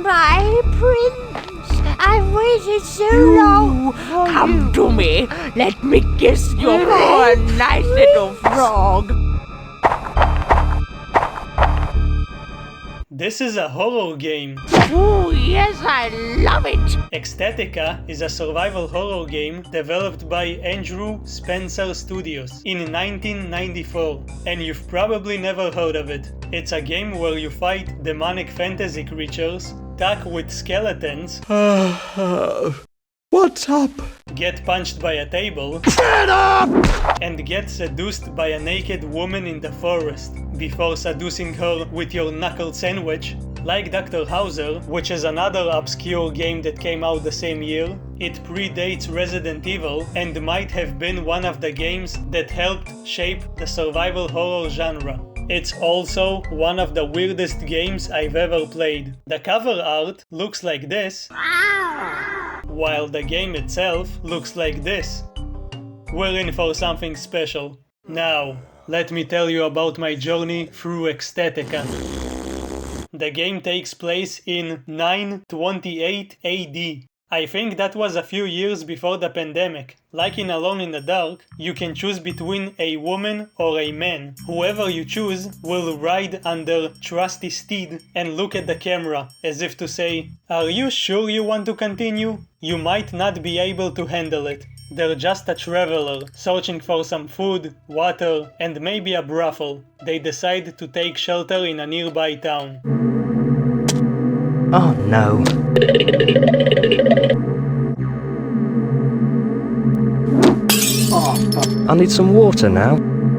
My prince, I've waited so long for Come to me. Let me kiss your poor nice little frog. This is a horror game. Oh, yes, I love it. Ecstatica is a survival horror game developed by Andrew Spencer Studios in 1994, and you've probably never heard of it. It's a game where you fight demonic fantasy creatures, talk with skeletons, What's up? get punched by a table, Get up! and get seduced by a naked woman in the forest before seducing her with your knuckle sandwich. Like Dr. Hauser, which is another obscure game that came out the same year, it predates Resident Evil and might have been one of the games that helped shape the survival horror genre. It's also one of the weirdest games I've ever played. The cover art looks like this, while the game itself looks like this. We're in for something special. Now, let me tell you about my journey through Ecstatica. The game takes place in 928 AD. I think that was a few years before the pandemic. Like in Alone in the Dark, you can choose between a woman or a man. Whoever you choose will ride on their trusty steed and look at the camera as if to say, "Are you sure you want to continue? You might not be able to handle it." They're just a traveler, searching for some food, water, and maybe a brothel. They decide to take shelter in a nearby town. Oh no. I need some water now.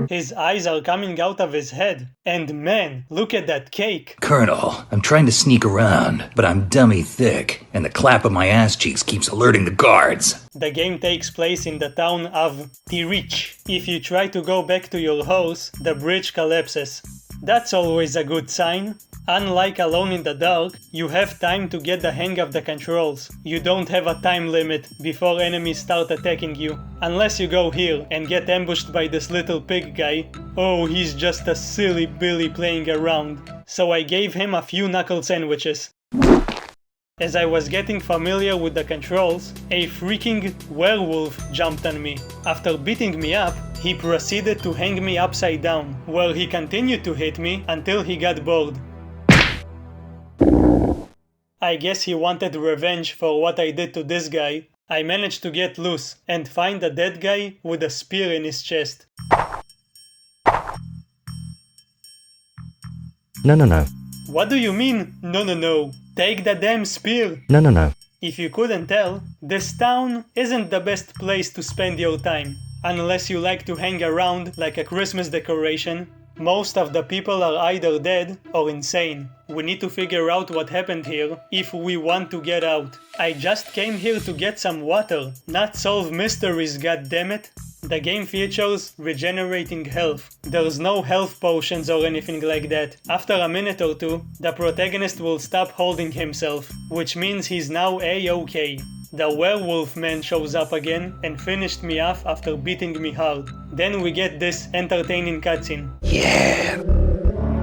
His eyes are coming out of his head. And man, look at that cake! Colonel, I'm trying to sneak around, but I'm dummy thick, and the clap of my ass cheeks keeps alerting the guards. The game takes place in the town of Tich. If you try to go back to your house, the bridge collapses. That's always a good sign. Unlike Alone in the Dark, you have time to get the hang of the controls. You don't have a time limit before enemies start attacking you. Unless you go here and get ambushed by this little pig guy. Oh, he's just a silly Billy playing around. So I gave him a few knuckle sandwiches. As I was getting familiar with the controls, a freaking werewolf jumped on me. After beating me up, he proceeded to hang me upside down, where he continued to hit me until he got bored. I guess he wanted revenge for what I did to this guy. I managed to get loose and find a dead guy with a spear in his chest. No. What do you mean, no? Take the damn spear! No. If you couldn't tell, this town isn't the best place to spend your time. Unless you like to hang around like a Christmas decoration. Most of the people are either dead or insane. We need to figure out what happened here if we want to get out. I just came here to get some water, not solve mysteries, goddammit. The game features regenerating health. There's no health potions or anything like that. After a minute or two, the protagonist will stop holding himself, which means he's now A-OK. The werewolf man shows up again and finished me off after beating me hard. Then we get this entertaining cutscene. Yeah,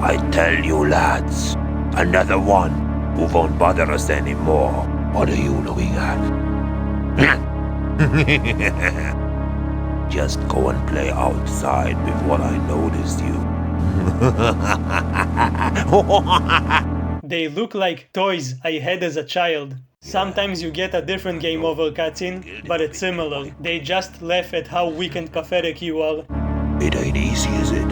I tell you lads, another one who won't bother us anymore. What are you looking at? Just go and play outside before I notice you. They look like toys I had as a child. Sometimes you get a different game over cutscene, but it's similar. They just laugh at how weak and pathetic you are. It ain't easy, is it?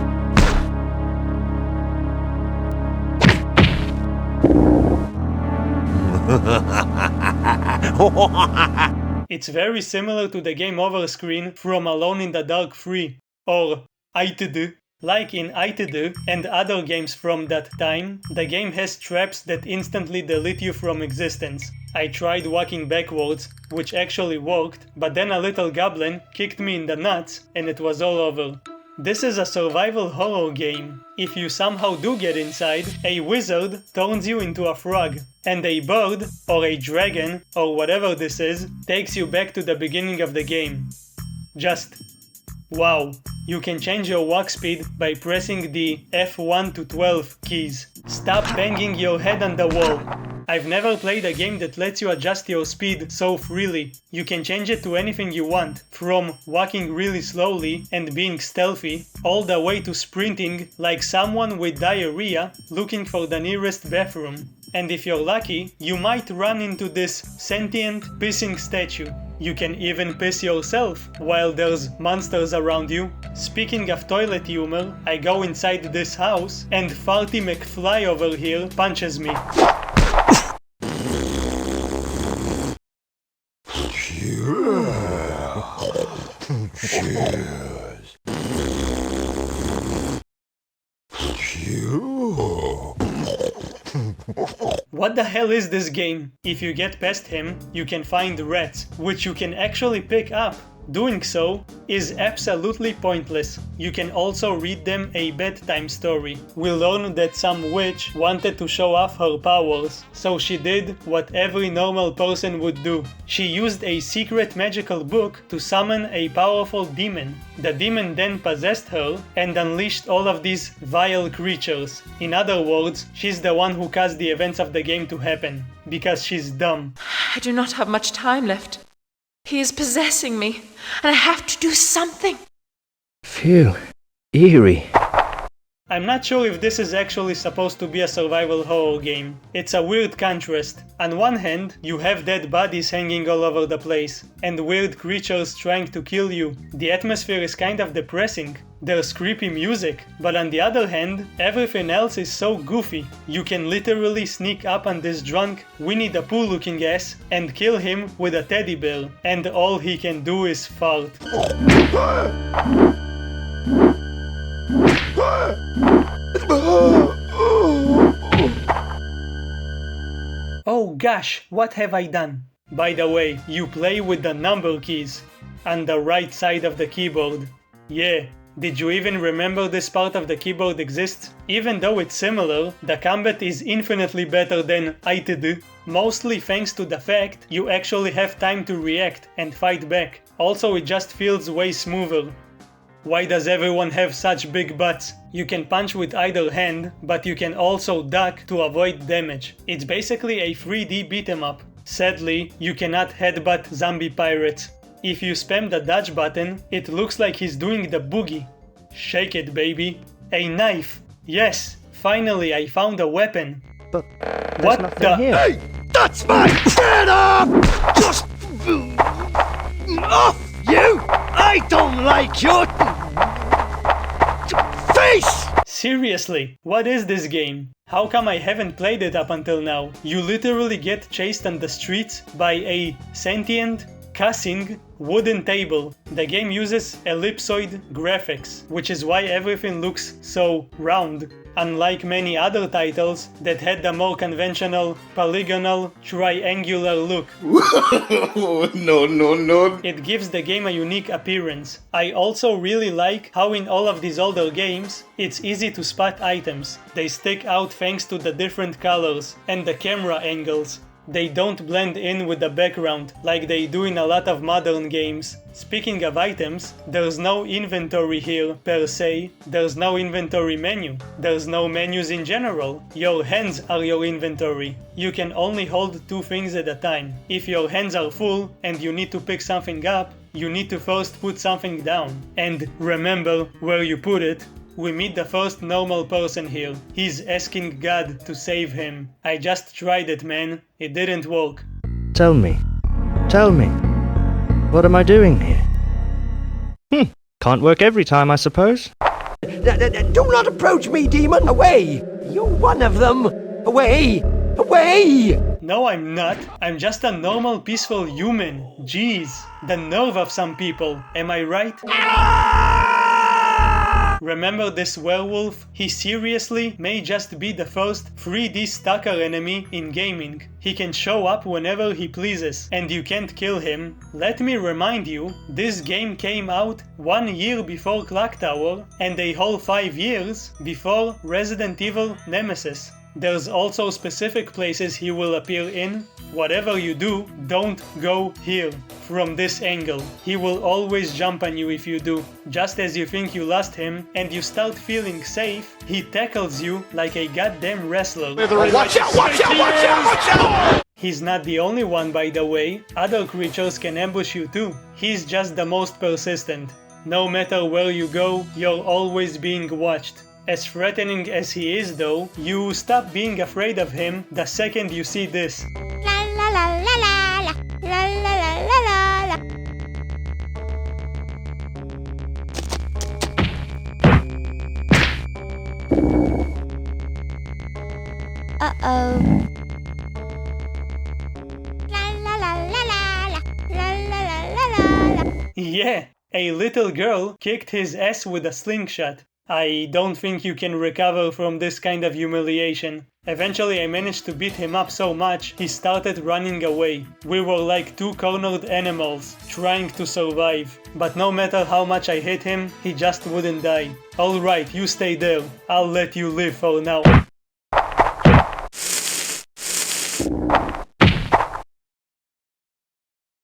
It's very similar to the game over screen from Alone in the Dark 3, or Knighthood. Like in Knighthood and other games from that time, the game has traps that instantly delete you from existence. I tried walking backwards, which actually worked, but then a little goblin kicked me in the nuts and it was all over. This is a survival horror game. If you somehow do get inside, a wizard turns you into a frog, and a bird, or a dragon, or whatever this is, takes you back to the beginning of the game. Just wow. You can change your walk speed by pressing the F1 to 12 keys. Stop banging your head on the wall. I've never played a game that lets you adjust your speed so freely. You can change it to anything you want, from walking really slowly and being stealthy, all the way to sprinting like someone with diarrhea looking for the nearest bathroom. And if you're lucky, you might run into this sentient, pissing statue. You can even piss yourself while there's monsters around you. Speaking of toilet humor, I go inside this house and Farty McFly over here punches me. What the hell is this game? If you get past him, you can find rats, which you can actually pick up. Doing so is absolutely pointless. You can also read them a bedtime story. We learn that some witch wanted to show off her powers, so she did what every normal person would do. She used a secret magical book to summon a powerful demon. The demon then possessed her and unleashed all of these vile creatures. In other words, she's the one who caused the events of the game to happen, because she's dumb. I do not have much time left. He is possessing me, and I have to do something. Phew. Eerie. I'm not sure if this is actually supposed to be a survival horror game. It's a weird contrast. On one hand, you have dead bodies hanging all over the place, and weird creatures trying to kill you. The atmosphere is kind of depressing. There's creepy music, but on the other hand, everything else is so goofy. You can literally sneak up on this drunk, Winnie the Pooh looking ass and kill him with a teddy bear, and all he can do is fart. Oh gosh, what have I done? By the way, you play with the number keys on the right side of the keyboard. Yeah, did you even remember this part of the keyboard exists? Even though it's similar, the combat is infinitely better than ITD, mostly thanks to the fact you actually have time to react and fight back. Also, it just feels way smoother. Why does everyone have such big butts? You can punch with either hand, but you can also duck to avoid damage. It's basically a 3D beat 'em up. Sadly, you cannot headbutt zombie pirates. If you spam the dodge button, it looks like he's doing the boogie. Shake it, baby. A knife. Yes, finally I found a weapon. But What there's the? nothing here. Hey, that's my freedom! Just off you! I don't like your face! Seriously, what is this game? How come I haven't played it up until now? You literally get chased on the streets by a sentient, cussing, wooden table. The game uses ellipsoid graphics, which is why everything looks so round. Unlike many other titles that had the more conventional, polygonal, triangular look. No. It gives the game a unique appearance. I also really like how in all of these older games, it's easy to spot items. They stick out thanks to the different colors and the camera angles. They don't blend in with the background like they do in a lot of modern games. Speaking of items, there's no inventory here per se, there's no inventory menu, there's no menus in general. Your hands are your inventory. You can only hold 2 things at a time. If your hands are full and you need to pick something up, you need to first put something down. And remember where you put it. We meet the first normal person here. He's asking God to save him. I just tried it, man. It didn't work. Tell me. What am I doing here? Can't work every time, I suppose. Do not approach me, demon! Away! You're one of them! Away! No, I'm not. I'm just a normal, peaceful human. Jeez. The nerve of some people. Am I right? Remember this werewolf? He seriously may just be the first 3D Stalker enemy in gaming. He can show up whenever he pleases, and you can't kill him. Let me remind you, this game came out 1 year before Clock Tower, and a whole 5 years before Resident Evil Nemesis. There's also specific places he will appear in. Whatever you do, don't go here, from this angle. He will always jump on you if you do. Just as you think you lost him and you start feeling safe, he tackles you like a goddamn wrestler. Watch out! Watch out! Watch out! Watch out! He's not the only one, by the way. Other creatures can ambush you too. He's just the most persistent. No matter where you go, you're always being watched. As threatening as he is though, you stop being afraid of him the second you see this. La la la la la la la la la la la. Uh-oh. La la la la la la la la la la la. Yeah, a little girl kicked his ass with a slingshot. I don't think you can recover from this kind of humiliation. Eventually I managed to beat him up so much, he started running away. We were like two cornered animals, trying to survive. But no matter how much I hit him, he just wouldn't die. Alright, you stay there. I'll let you live for now.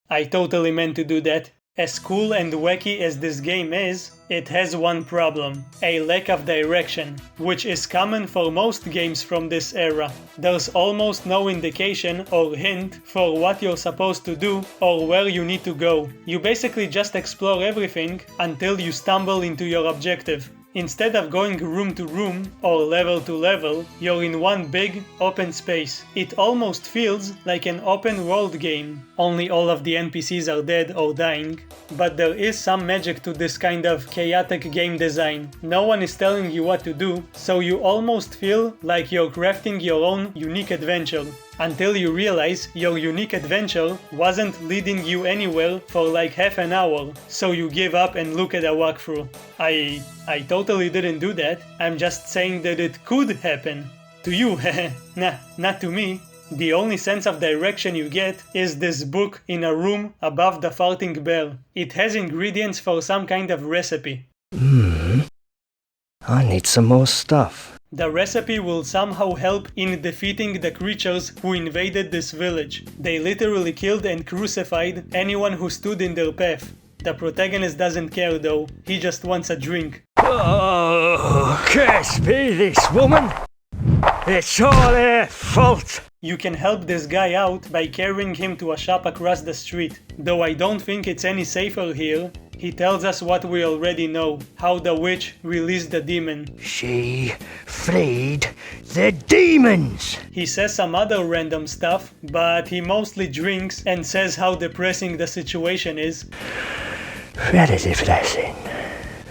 I totally meant to do that. As cool and wacky as this game is, it has one problem: a lack of direction, which is common for most games from this era. There's almost no indication or hint for what you're supposed to do or where you need to go. You basically just explore everything until you stumble into your objective. Instead of going room to room or level to level, you're in one big, open space. It almost feels like an open world game, only all of the NPCs are dead or dying. But there is some magic to this kind of chaotic game design. No one is telling you what to do, so you almost feel like you're crafting your own unique adventure. Until you realize your unique adventure wasn't leading you anywhere for like half an hour, so you give up and look at a walkthrough. I totally didn't do that. I'm just saying that it could happen. To you, nah, not to me. The only sense of direction you get is this book in a room above the farting bear. It has ingredients for some kind of recipe. I need some more stuff. The recipe will somehow help in defeating the creatures who invaded this village. They literally killed and crucified anyone who stood in their path. The protagonist doesn't care though, he just wants a drink. Oh, curse be this woman! It's all her fault! You can help this guy out by carrying him to a shop across the street. Though I don't think it's any safer here. He tells us what we already know, how the witch released the demon. She freed the demons! He says some other random stuff, but he mostly drinks and says how depressing the situation is. Very depressing.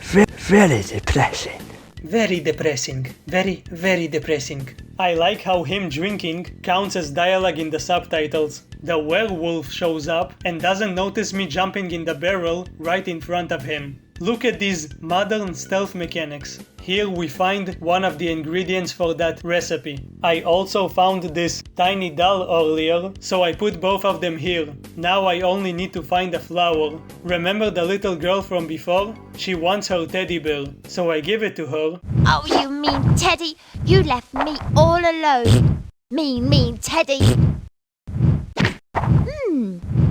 Very depressing. Very depressing. Very, very depressing. I like how him drinking counts as dialogue in the subtitles. The werewolf shows up and doesn't notice me jumping in the barrel right in front of him. Look at these modern stealth mechanics. Here we find one of the ingredients for that recipe. I also found this tiny doll earlier, so I put both of them here. Now I only need to find a flower. Remember the little girl from before? She wants her teddy bear, so I give it to her. Oh, you mean Teddy? You left me all alone. Mean Teddy.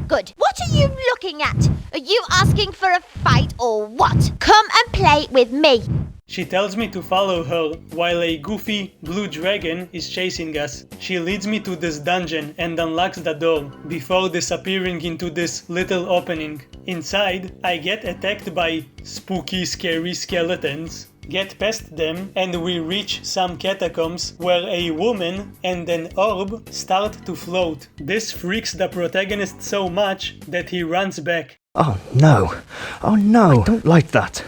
Good. What are you looking at? Are you asking for a fight or what? Come and play with me. She tells me to follow her, while a goofy blue dragon is chasing us. She leads me to this dungeon and unlocks the door, before disappearing into this little opening. Inside, I get attacked by spooky, scary skeletons. Get past them and we reach some catacombs where a woman and an orb start to float. This freaks the protagonist so much that he runs back. Oh no. Oh no. I don't like that.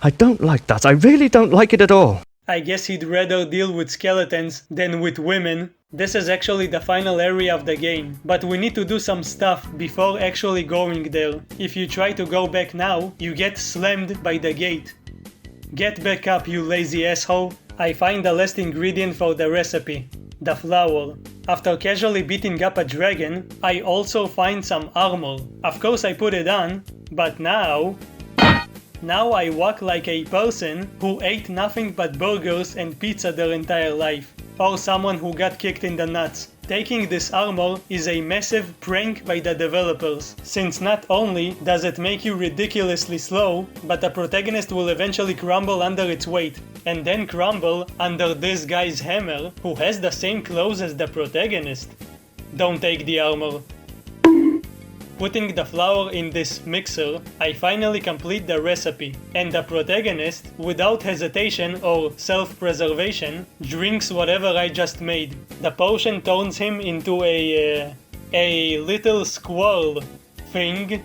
I don't like that. I really don't like it at all. I guess he'd rather deal with skeletons than with women. This is actually the final area of the game, but we need to do some stuff before actually going there. If you try to go back now, you get slammed by the gate. Get back up, you lazy asshole. I find the last ingredient for the recipe, the flower. After casually beating up a dragon, I also find some armor. Of course I put it on, but now I walk like a person who ate nothing but burgers and pizza their entire life. or someone who got kicked in the nuts. Taking this armor is a massive prank by the developers, since not only does it make you ridiculously slow, but the protagonist will eventually crumble under its weight, and then crumble under this guy's hammer, who has the same clothes as the protagonist. Don't take the armor. Putting the flour in this mixer, I finally complete the recipe, and the protagonist, without hesitation or self-preservation, drinks whatever I just made. The potion turns him into a little squirrel thing.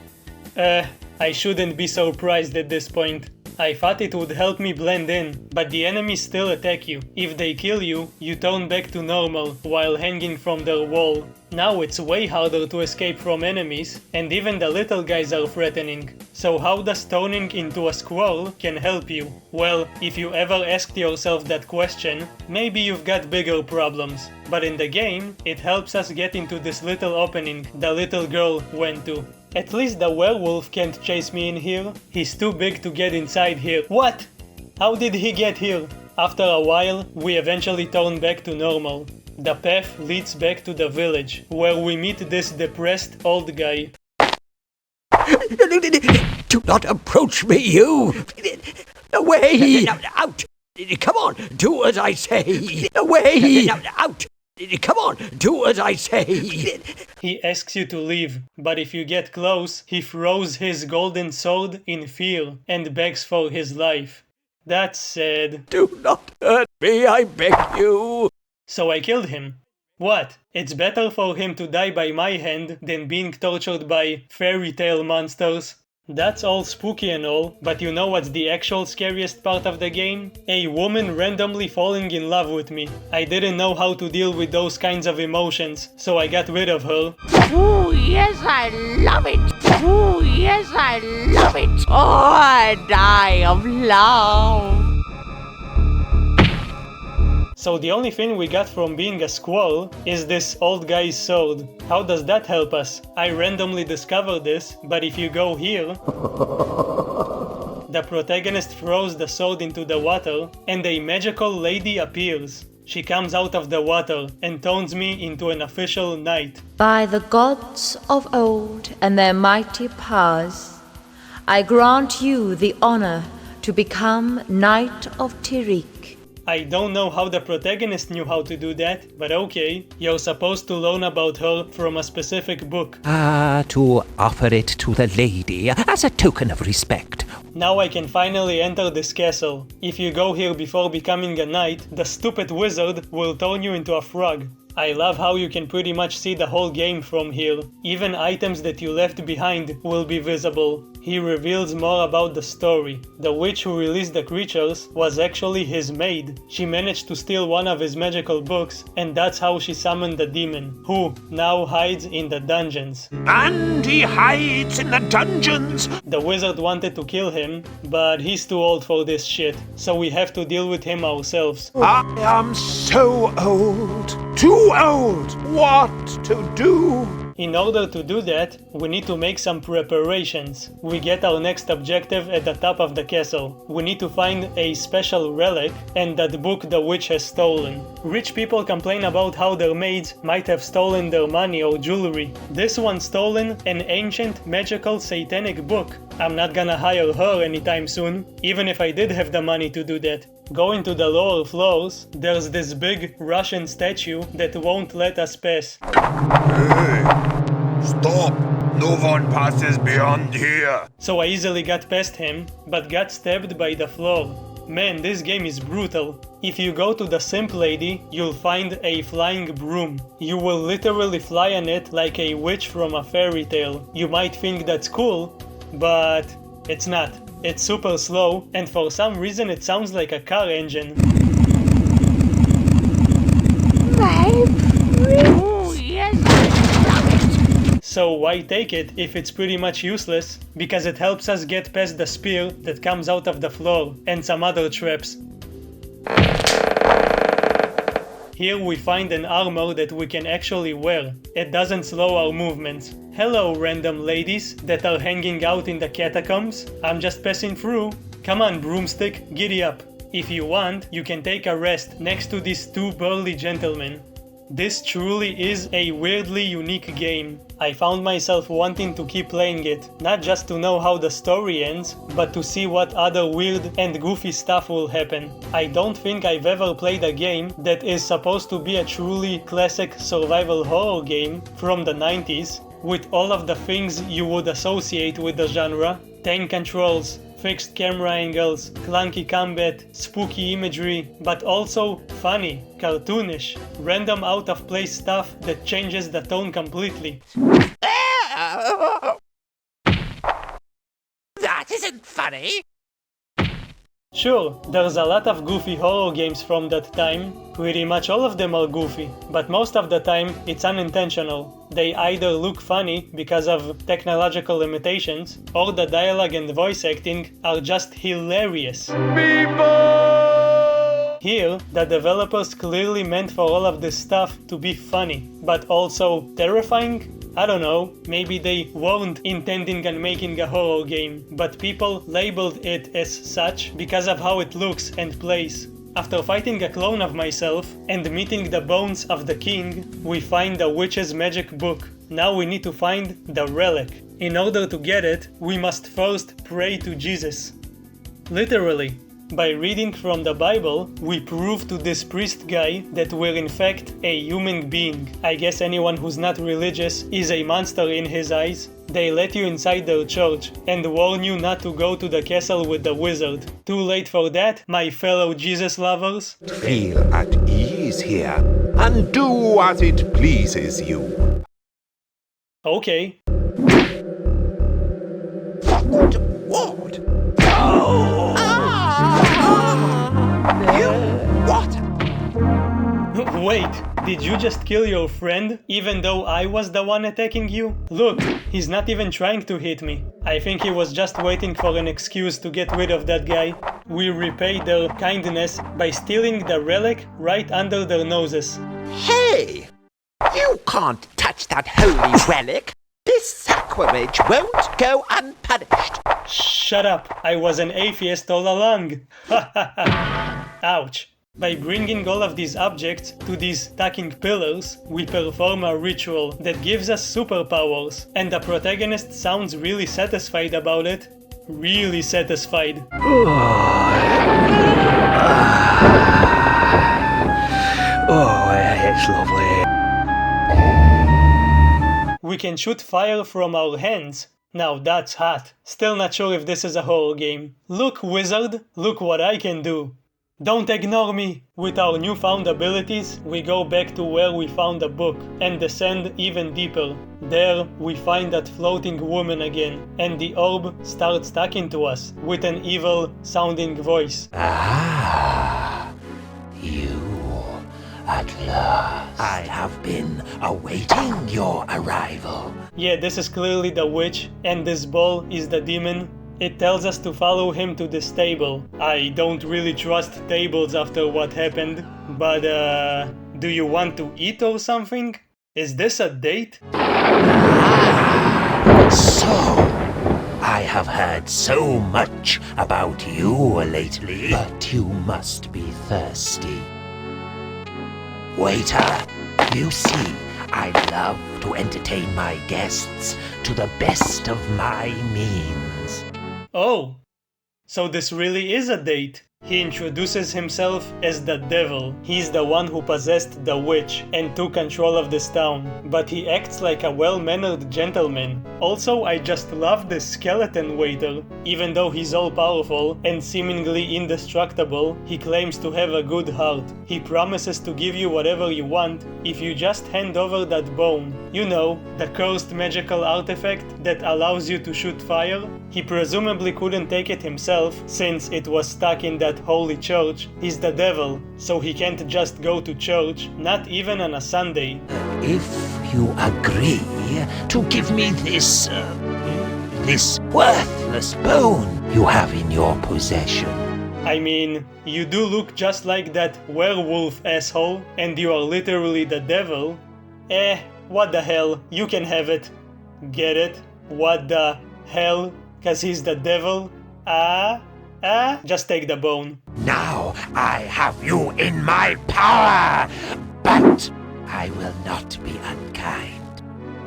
I shouldn't be surprised at this point. I thought it would help me blend in, but the enemies still attack you. If they kill you, you turn back to normal while hanging from their wall. Now it's way harder to escape from enemies, and even the little guys are threatening. So how does turning into a squirrel can help you? Well, if you ever asked yourself that question, maybe you've got bigger problems. But in the game, it helps us get into this little opening the little girl went to. At least the werewolf can't chase me in here. He's too big to get inside here. What? How did he get here? After a while, we eventually turn back to normal. The path leads back to the village, where we meet this depressed old guy. Do not approach me, you! Away! Out! Come on, do as I say! Away! Out! Come on, do as I say! He asks you to leave, but if you get close, he throws his golden sword in fear and begs for his life. That's sad. Do not hurt me, I beg you! So I killed him. What? It's better for him to die by my hand than being tortured by fairy tale monsters. That's all spooky and all, but you know what's the actual scariest part of the game? A woman randomly falling in love with me. I didn't know how to deal with those kinds of emotions, so I got rid of her. Ooh, yes, I love it! Ooh, yes, I love it! Oh, I die of love! So the only thing we got from being a squirrel is this old guy's sword. How does that help us? I randomly discovered this, but if you go here, the protagonist throws the sword into the water and a magical lady appears. She comes out of the water and turns me into an official knight. By the gods of old and their mighty powers, I grant you the honor to become Knight of Tich. I don't know how the protagonist knew how to do that, but okay, you're supposed to learn about her from a specific book. To offer it to the lady as a token of respect. Now I can finally enter this castle. If you go here before becoming a knight, the stupid wizard will turn you into a frog. I love how you can pretty much see the whole game from here. Even items that you left behind will be visible. He reveals more about the story. The witch who released the creatures was actually his maid. She managed to steal one of his magical books, and that's how she summoned the demon, who now hides in the dungeons. And he hides in the dungeons! The wizard wanted to kill him, but he's too old for this shit, so we have to deal with him ourselves. I am so old. Too old! What to do? In order to do that, we need to make some preparations. We get our next objective at the top of the castle. We need to find a special relic and that book the witch has stolen. Rich people complain about how their maids might have stolen their money or jewelry. This one stolen an ancient magical satanic book. I'm not gonna hire her anytime soon, even if I did have the money to do that. Going to the lower floors, there's this big Russian statue that won't let us pass. Hey, stop! No one passes beyond here! So I easily got past him, but got stabbed by the floor. Man, this game is brutal. If you go to the simp lady, you'll find a flying broom. You will literally fly on it like a witch from a fairy tale. You might think that's cool, but it's not. It's super slow, and for some reason it sounds like a car engine. Ooh, yes, I love it! So why take it if it's pretty much useless? Because it helps us get past the spear that comes out of the floor, and some other traps. Here we find an armor that we can actually wear. It doesn't slow our movements. Hello, random ladies that are hanging out in the catacombs. I'm just passing through. Come on, broomstick, giddy up. If you want, you can take a rest next to these two burly gentlemen. This truly is a weirdly unique game. I found myself wanting to keep playing it, not just to know how the story ends, but to see what other weird and goofy stuff will happen. I don't think I've ever played a game that is supposed to be a truly classic survival horror game from the 90s, with all of the things you would associate with the genre: tank controls, fixed camera angles, clunky combat, spooky imagery, but also funny, cartoonish, random out-of-place stuff that changes the tone completely. That isn't funny! Sure, there's a lot of goofy horror games from that time. Pretty much all of them are goofy, but most of the time it's unintentional. They either look funny because of technological limitations, or the dialogue and voice acting are just hilarious. Here, the developers clearly meant for all of this stuff to be funny, but also terrifying? I don't know, maybe they weren't intending on making a horror game, but people labeled it as such because of how it looks and plays. After fighting a clone of myself and meeting the bones of the king, we find the witch's magic book. Now we need to find the relic. In order to get it, we must first pray to Jesus. Literally. By reading from the Bible, we prove to this priest guy that we're in fact a human being. I guess anyone who's not religious is a monster in his eyes. They let you inside their church and warn you not to go to the castle with the wizard. Too late for that, my fellow Jesus lovers? Feel at ease here, and do as it pleases you. Okay. What? Oh! You? What? Wait, did you just kill your friend, even though I was the one attacking you? Look, he's not even trying to hit me. I think he was just waiting for an excuse to get rid of that guy. We repaid their kindness by stealing the relic right under their noses. Hey! You can't touch that holy relic! This sacrilege won't go unpunished! Shut up, I was an atheist all along. Ha ha ha. Ouch. By bringing all of these objects to these stacking pillars, we perform a ritual that gives us superpowers, and the protagonist sounds really satisfied about it. Really satisfied. Oh, it's lovely. We can shoot fire from our hands. Now that's hot. Still not sure if this is a horror game. Look, wizard, look what I can do. Don't ignore me! With our newfound abilities, we go back to where we found the book and descend even deeper. There, we find that floating woman again, and the orb starts talking to us with an evil-sounding voice. Ah, you at last. I have been awaiting your arrival. Yeah, this is clearly the witch, and this ball is the demon. It tells us to follow him to this table. I don't really trust tables after what happened, but do you want to eat or something? Is this a date? So, I have heard so much about you lately, but you must be thirsty. Waiter, you see, I love to entertain my guests to the best of my means. Oh, so this really is a date. He introduces himself as the devil. He's the one who possessed the witch and took control of this town, but he acts like a well-mannered gentleman. Also, I just love this skeleton waiter. Even though he's all-powerful and seemingly indestructible, he claims to have a good heart. He promises to give you whatever you want if you just hand over that bone. You know, the cursed magical artifact that allows you to shoot fire. He presumably couldn't take it himself since it was stuck in that holy church. He's the devil, so he can't just go to church, not even on a Sunday. If you agree to give me this worthless bone you have in your possession. I mean, you do look just like that werewolf asshole, and you are literally the devil. What the hell, you can have it. Get it? What the hell? 'Cause he's the devil? Just take the bone. Now I have you in my power. But I will not be unkind.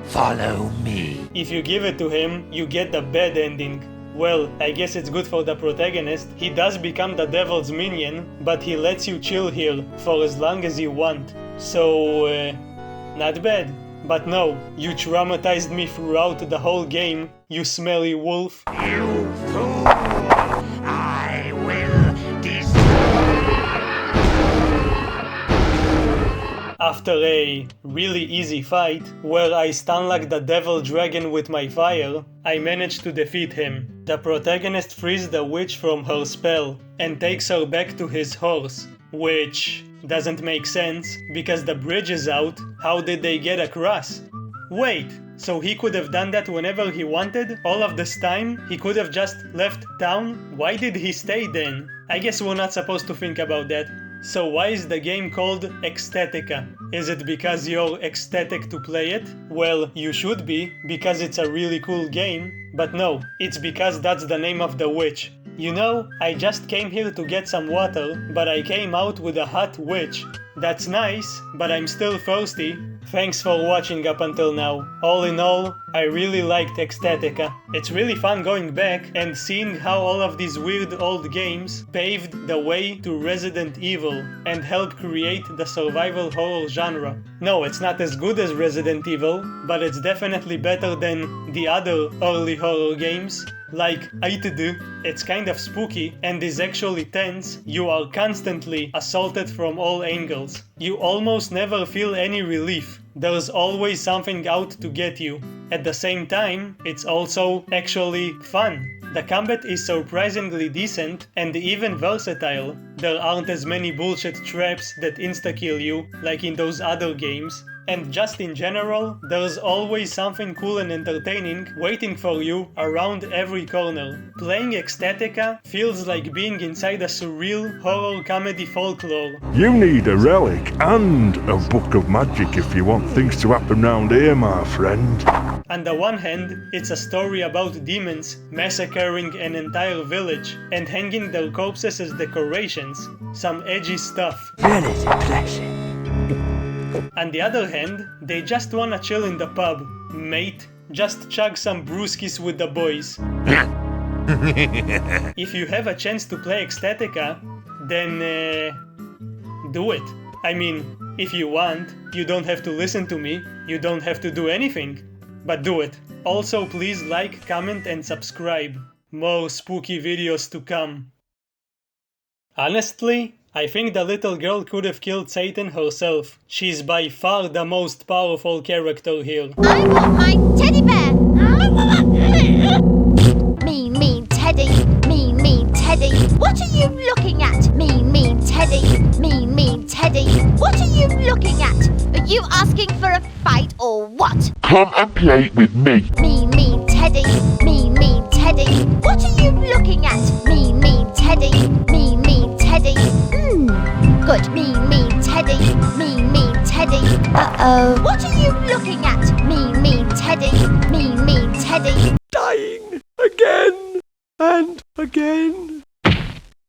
Follow me. If you give it to him, you get the bad ending. Well, I guess it's good for the protagonist. He does become the devil's minion, but he lets you chill here for as long as you want. So, not bad. But no, you traumatized me throughout the whole game, you smelly wolf. You fool! I will destroy. After a really easy fight, where I stun like the devil dragon with my fire, I managed to defeat him. The protagonist frees the witch from her spell and takes her back to his horse, which doesn't make sense because the bridge is out. How did they get across? Wait, so he could have done that whenever he wanted? All of this time? He could have just left town? Why did he stay then? I guess we're not supposed to think about that. So why is the game called Ecstatica? Is it because you're ecstatic to play it? Well, you should be, because it's a really cool game. But no, it's because that's the name of the witch. You know, I just came here to get some water, but I came out with a hot witch. That's nice, but I'm still thirsty. Thanks for watching up until now. All in all, I really liked Ecstatica. It's really fun going back and seeing how all of these weird old games paved the way to Resident Evil and helped create the survival horror genre. No, it's not as good as Resident Evil, but it's definitely better than the other early horror games. Like Knighthood, it's kind of spooky and is actually tense. You are constantly assaulted from all angles. You almost never feel any relief. There's always something out to get you. At the same time, it's also actually fun. The combat is surprisingly decent and even versatile. There aren't as many bullshit traps that insta-kill you like in those other games. And just in general, there's always something cool and entertaining waiting for you around every corner. Playing Ecstatica feels like being inside a surreal horror comedy folklore. You need a relic and a book of magic if you want things to happen round here, my friend. On the one hand, it's a story about demons massacring an entire village and hanging their corpses as decorations. Some edgy stuff. Vanity pleasure. On the other hand, they just wanna chill in the pub. Mate, just chug some brewskis with the boys. If you have a chance to play Ecstatica, then do it. I mean, if you want, you don't have to listen to me, you don't have to do anything, but do it. Also, please like, comment and subscribe. More spooky videos to come. Honestly, I think the little girl could have killed Satan herself. She's by far the most powerful character here. I want my teddy bear! Mean teddy, mean teddy. What are you looking at? Mean teddy, mean teddy. What are you looking at? Are you asking for a fight or what? Come and play with me. Mean teddy, mean teddy. What are you looking at? Mean teddy, mean teddy. Good. Mean teddy, mean teddy. Uh-oh. What are you looking at? Mean teddy, mean teddy. Dying again and again.